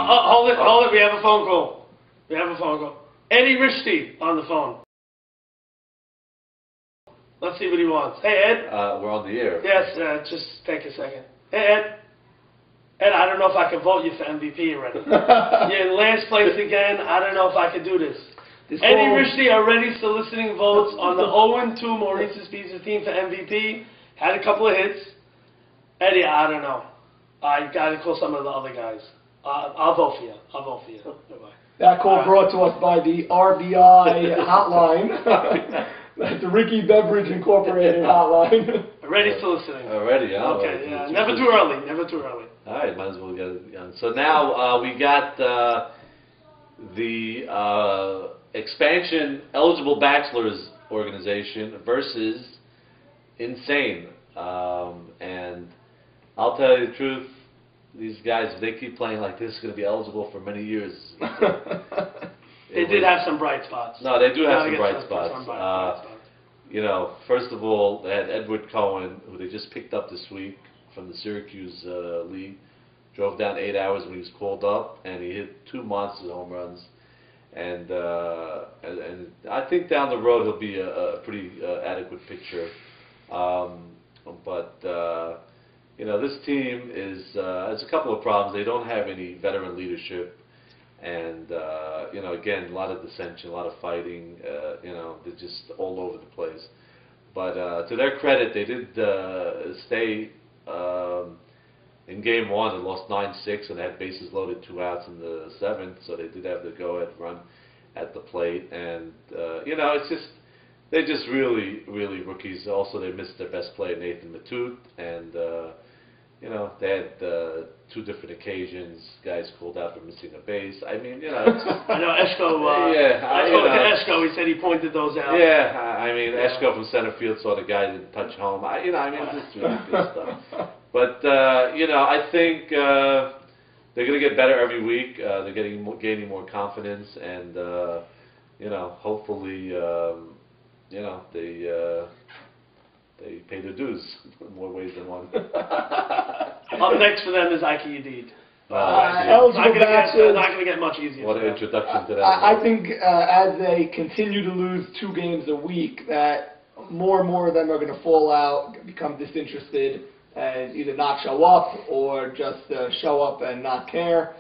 Hold it. We have a phone call. Eddie Rishti on the phone. Let's see what he wants. Hey, Ed. We're on the air. Yes, just take a second. Hey, Ed. Ed, I don't know if I can vote you for MVP already. You're in last place again. I don't know if I can do this. Eddie Rishti already soliciting votes on the 0-2 Maurice's Pizza team for MVP. Had a couple of hits. Eddie, I don't know. I got to call some of the other guys. I'll vote for you. Bye-bye. That call brought to us by the RBI hotline. That's the Ricky Beverage Incorporated hotline. Already soliciting. Already, huh? Okay, yeah. Never too early. All right, might as well get it done. So now we got the expansion eligible bachelors organization versus Insane. And I'll tell you the truth, these guys, if they keep playing like this, are going to be eligible for many years. They did have some bright spots. No, they do have some bright spots. You know, first of all, they had Edward Cohen, who they just picked up this week from the Syracuse league. Drove down 8 hours when he was called up, and he hit 2 monster home runs. And I think down the road he'll be a pretty adequate pitcher. You know, this team has a couple of problems. They don't have any veteran leadership. And, you know, again, a lot of dissension, a lot of fighting, you know, they're just all over the place. But to their credit, they did stay in game 1. They lost 9-6 and they had bases loaded, 2 outs in the 7th, so they did have the go-ahead run at the plate. And, you know, it's just, they're just really, really rookies. Also, they missed their best player, Nathan Matute, and, you know, they had 2 different occasions. Guys called out for missing a base. I mean, you know, it's just, I know Eshko. I spoke to Eshko. He said he pointed those out. Yeah, I mean, Eshko from center field saw the guy didn't touch home. You know, I mean, it's just ridiculous stuff. But you know, I think they're going to get better every week. They're gaining more confidence, and you know, hopefully, you know, they pay their dues in more ways than one. Up next for them is Ike Yedid. Eligible bachelors. Not going to get much easier. What an introduction to that. I think as they continue to lose 2 games a week, that more and more of them are going to fall out, become disinterested, and either not show up or just show up and not care.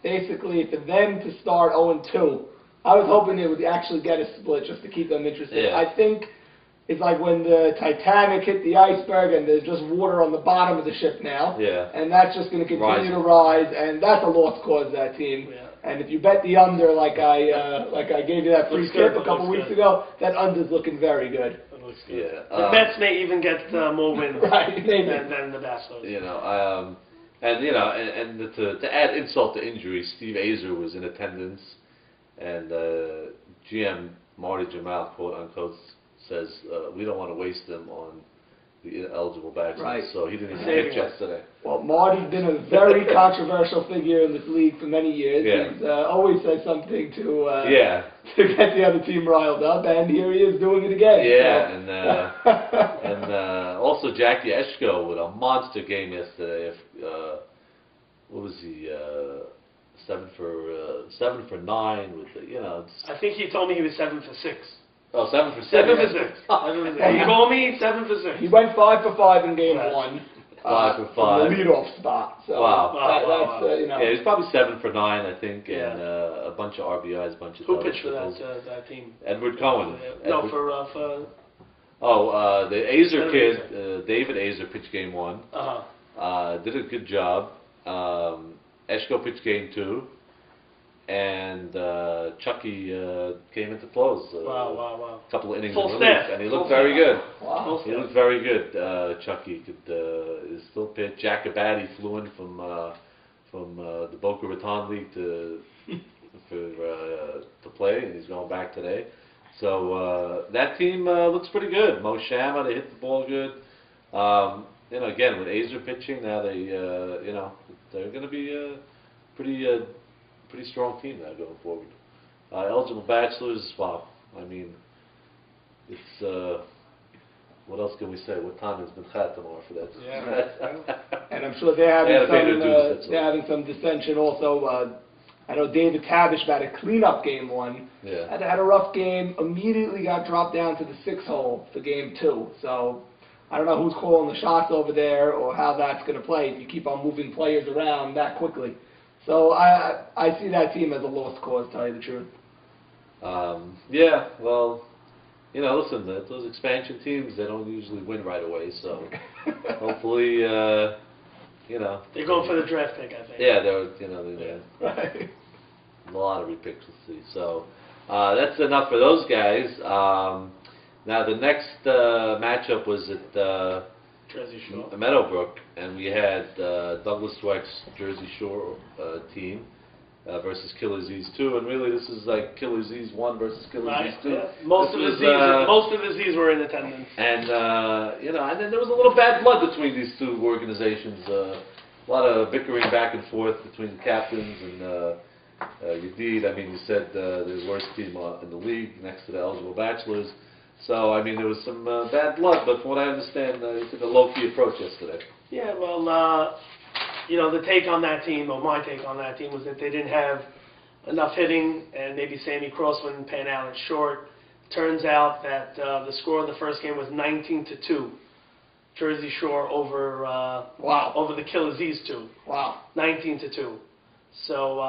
Basically, for them to start 0-2, I was hoping they would actually get a split just to keep them interested. Yeah. I think it's like when the Titanic hit the iceberg and there's just water on the bottom of the ship now. Yeah. And that's just going to continue to rise, and that's a lost cause, that team. Yeah. And if you bet the under, like I gave you that free tip a couple weeks ago, that under's looking very good. Yeah. The Mets may even get more wins than the Bachelors. You know, and you know, and to add insult to injury, Steve Azer was in attendance, and GM Marty Jamal, quote unquote, says we don't want to waste them on the eligible bachelors, right. So he didn't even pitch yesterday. Well, Marty's been a very controversial figure in this league for many years. Yeah. He's always said something to to get the other team riled up, and here he is doing it again. Yeah, so. and also Jackie Eshko with a monster game yesterday. What was he? 7 for 9 with the, you know. I think he told me he was 7 for 6. Oh, 7 for 6. 7 for 6. He called me 7 for 6. He went 5 for 5 in game 1. 5 for 5. From the leadoff spot. So wow. That's, you know. Yeah, he's probably 7 for 9, I think, and a bunch of RBIs, a bunch of. Who pitched for that team? Edward Cohen. No, for. The Azer kid, David Azer pitched game 1. Did a good job. Eshko pitched game 2. And Chucky came into close. Wow. A couple of innings Full in relief, and he looked very good. Wow. He looked very good. Chucky is still pitch. Jack Abadi flew in from the Boca Raton League to play, and he's going back today. So that team looks pretty good. Mo Shama, they hit the ball good. You know, again with Azer pitching, now they you know, they're going to be pretty strong team now going forward. Eligible bachelors, wow. I mean, it's what else can we say? What time has been had tomorrow for that? Yeah. And I'm sure they're They had a bit having to some, do with it, so. they're having some dissension also. I know David Tavish had a cleanup game one. Yeah. Had a rough game, immediately got dropped down to the 6 hole for game 2. So I don't know who's calling the shots over there or how that's going to play if you keep on moving players around that quickly. So I see that team as a lost cause, to tell you the truth. Yeah, well, you know, listen, those expansion teams, they don't usually win right away, so hopefully, you know. They're going for the draft pick, I think. Yeah, they're Right. a lottery picks, we'll see. So that's enough for those guys. Now the next matchup was at Jersey Shore. Meadowbrook, and we had Douglas Dweck's Jersey Shore team versus Killer Z's 2, and really this is like Killer Z's 1 versus Killer Z's 2. Yeah. Most of the Z's were in attendance. And you know, and then there was a little bad blood between these two organizations. A lot of bickering back and forth between the captains and Yedid. I mean, you said they're the worst team in the league next to the eligible bachelors. So, I mean, there was some bad blood, but from what I understand, you took a low-key approach yesterday. Yeah, well, you know, the take on that team, or my take on that team, was that they didn't have enough hitting, and maybe Sammy Cross wouldn't pan out at short. Turns out that the score of the first game was 19-2. Jersey Shore over over the Killer Z's 2. Wow. 19-2. So,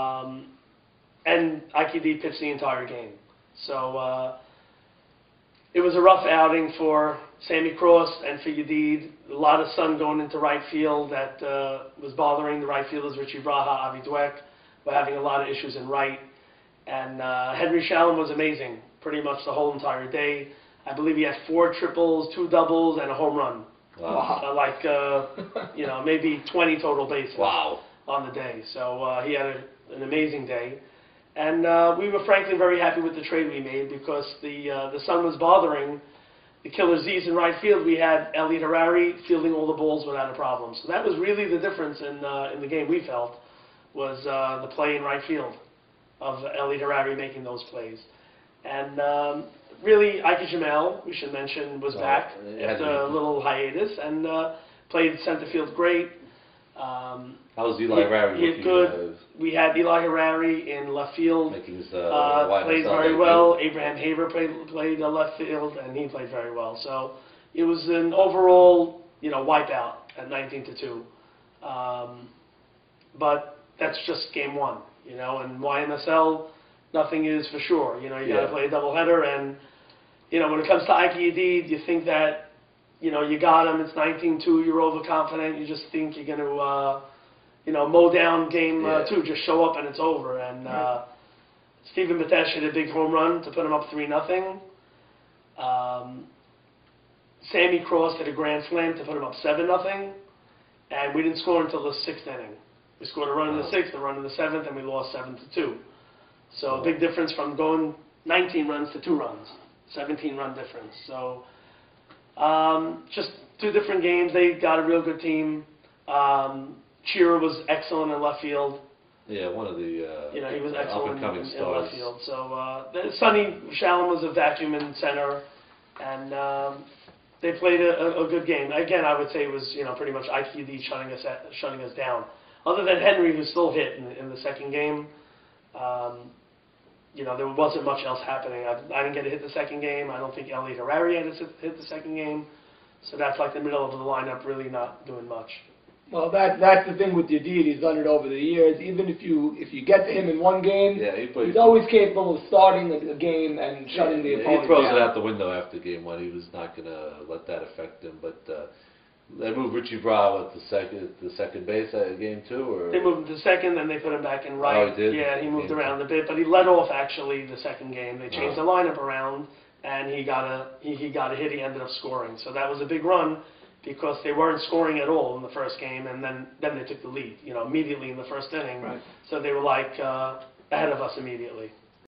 and IQD pitched the entire game. So, it was a rough outing for Sammy Cross and for Yedid. A lot of sun going into right field that was bothering the right fielders, Richie Braha, Avi Dweck. We're having a lot of issues in right. And Henry Shalom was amazing pretty much the whole entire day. I believe he had 4 triples, 2 doubles, and a home run. Wow. You know, maybe 20 total bases Wow. on the day. So he had an amazing day. And we were frankly very happy with the trade we made because the sun was bothering the Killer Z's in right field. We had Elliot Harari fielding all the balls without a problem. So that was really the difference in the game we felt was the play in right field of Elliot Harari making those plays. And really, Ike Jamel, we should mention, was back after a little hiatus and played center field great. How was Eli Harari? He had good. We had Eli Harari in left field. Making his played very well. Abraham Haver played left field, and he played very well. So it was an overall, you know, wipeout at 19-2. But that's just game 1, you know. And YMSL, nothing is for sure. You know, you got to play a doubleheader, and you know, when it comes to Ike Yedid, you think that, you know, you got him. It's 19-2. You're overconfident. You just think you're going to, you know, mow down game 2. Just show up and it's over. And Stephen Batesh hit a big home run to put him up 3-0. Sammy Cross hit a grand slam to put him up 7-0. And we didn't score until the 6th inning. We scored a run in the 6th, a run in the 7th, and we lost 7-2. So a big difference from going 19 runs to 2 runs. 17-run difference. So. Just 2 different games. They got a real good team. Shearer was excellent in left field. Yeah, one of the you know, he was excellent in left field. So Sonny Shalom was a vacuum in center, and they played a good game. Again, I would say it was, you know, pretty much IQD shutting us down. Other than Henry, who still hit in the second game. You know, there wasn't much else happening. I didn't get to hit the second game. I don't think Elliot Harari had to hit the second game. So that's like the middle of the lineup, really not doing much. Well, that's the thing with Yedid. He's done it over the years. Even if you get to him in one game, he's always capable of starting a game and shutting the opponent He throws down. it out the window after game 1. He was not going to let that affect him. But they moved Richie Brau at the second base at game 2, or they moved him to second, then they put him back in right. Oh, he did? Yeah, he moved around a bit, but he led off actually the second game. They changed the lineup around, and he got a hit. He ended up scoring, so that was a big run because they weren't scoring at all in the first game, and then they took the lead, you know, immediately in the first inning. Right. So they were like ahead of us immediately.